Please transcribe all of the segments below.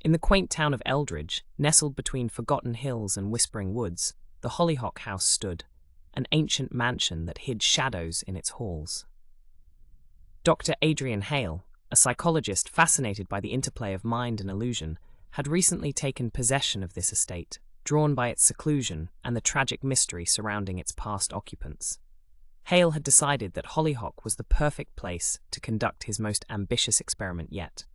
In the quaint town of Eldridge, nestled between forgotten hills and whispering woods, the Hollyhock House stood, an ancient mansion that hid shadows in its halls. Dr. Adrian Hale, a psychologist fascinated by the interplay of mind and illusion, had recently taken possession of this estate, drawn by its seclusion and the tragic mystery surrounding its past occupants. Hale had decided that Hollyhock was the perfect place to conduct his most ambitious experiment yet.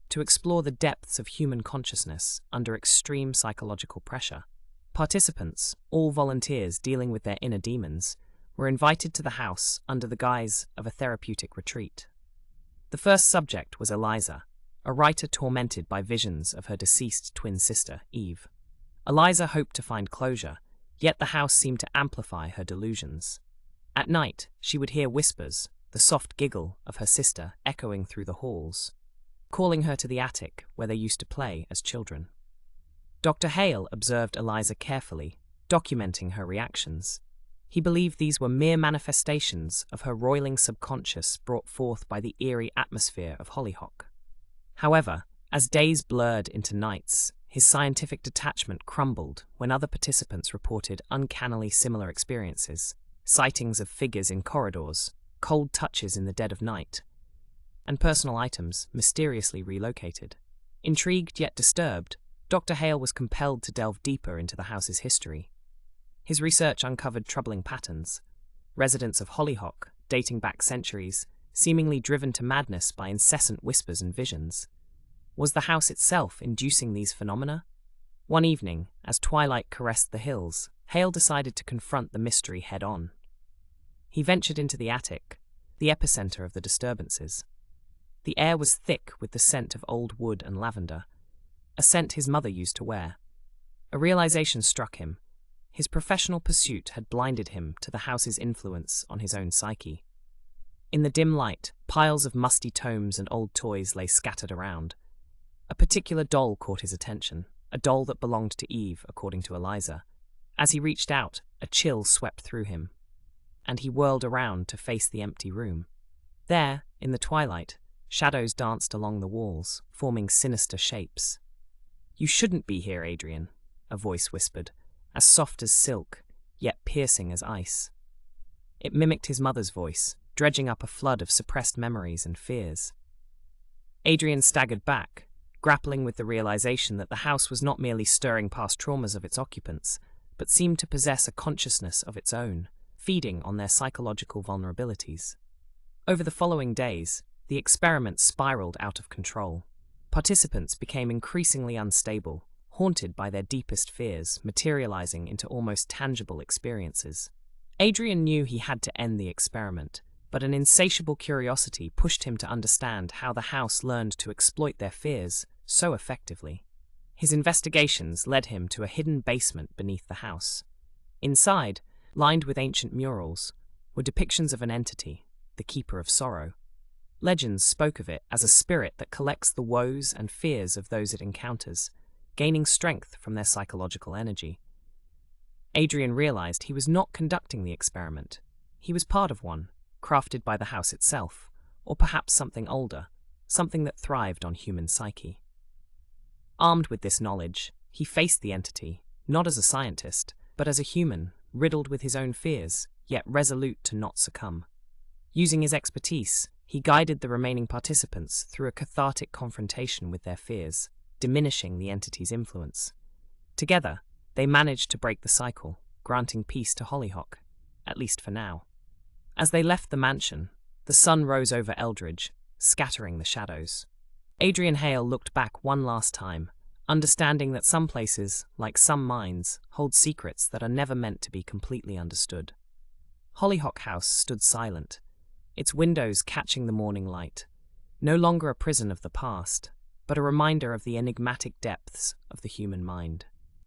To explore the depths of human consciousness under extreme psychological pressure, participants, all volunteers dealing with their inner demons, were invited to the house under the guise of a therapeutic retreat. The first subject was Eliza, a writer tormented by visions of her deceased twin sister, Eve. Eliza hoped to find closure, yet the house seemed to amplify her delusions. At night, she would hear whispers, the soft giggle of her sister echoing through the halls, calling her to the attic where they used to play as children. Dr. Hale observed Eliza carefully, documenting her reactions. He believed these were mere manifestations of her roiling subconscious brought forth by the eerie atmosphere of Hollyhock. However, as days blurred into nights, his scientific detachment crumbled when other participants reported uncannily similar experiences, sightings of figures in corridors, cold touches in the dead of night, and personal items mysteriously relocated. Intrigued yet disturbed, Dr. Hale was compelled to delve deeper into the house's history. His research uncovered troubling patterns. Residents of Hollyhock, dating back centuries, seemingly driven to madness by incessant whispers and visions. Was the house itself inducing these phenomena? One evening, as twilight caressed the hills, Hale decided to confront the mystery head-on. He ventured into the attic, the epicenter of the disturbances. The air was thick with the scent of old wood and lavender, a scent his mother used to wear. A realization struck him. His professional pursuit had blinded him to the house's influence on his own psyche. In the dim light, piles of musty tomes and old toys lay scattered around. A particular doll caught his attention, a doll that belonged to Eve, according to Eliza. As he reached out, a chill swept through him, and he whirled around to face the empty room. There, in the twilight, shadows danced along the walls, forming sinister shapes. "You shouldn't be here, Adrian," a voice whispered, as soft as silk, yet piercing as ice. It mimicked his mother's voice, dredging up a flood of suppressed memories and fears. Adrian staggered back, grappling with the realization that the house was not merely stirring past traumas of its occupants, but seemed to possess a consciousness of its own, feeding on their psychological vulnerabilities. Over the following days, the experiment spiraled out of control. Participants became increasingly unstable, haunted by their deepest fears, materializing into almost tangible experiences. Adrian knew he had to end the experiment, but an insatiable curiosity pushed him to understand how the house learned to exploit their fears so effectively. His investigations led him to a hidden basement beneath the house. Inside, lined with ancient murals, were depictions of an entity, the Keeper of Sorrow. Legends spoke of it as a spirit that collects the woes and fears of those it encounters, gaining strength from their psychological energy. Adrian realized he was not conducting the experiment. He was part of one, crafted by the house itself, or perhaps something older, something that thrived on human psyche. Armed with this knowledge, he faced the entity, not as a scientist, but as a human, riddled with his own fears, yet resolute to not succumb. Using his expertise, he guided the remaining participants through a cathartic confrontation with their fears, diminishing the entity's influence. Together, they managed to break the cycle, granting peace to Hollyhock, at least for now. As they left the mansion, the sun rose over Eldridge, scattering the shadows. Adrian Hale looked back one last time, understanding that some places, like some minds, hold secrets that are never meant to be completely understood. Hollyhock House stood silent, its windows catching the morning light, no longer a prison of the past, but a reminder of the enigmatic depths of the human mind.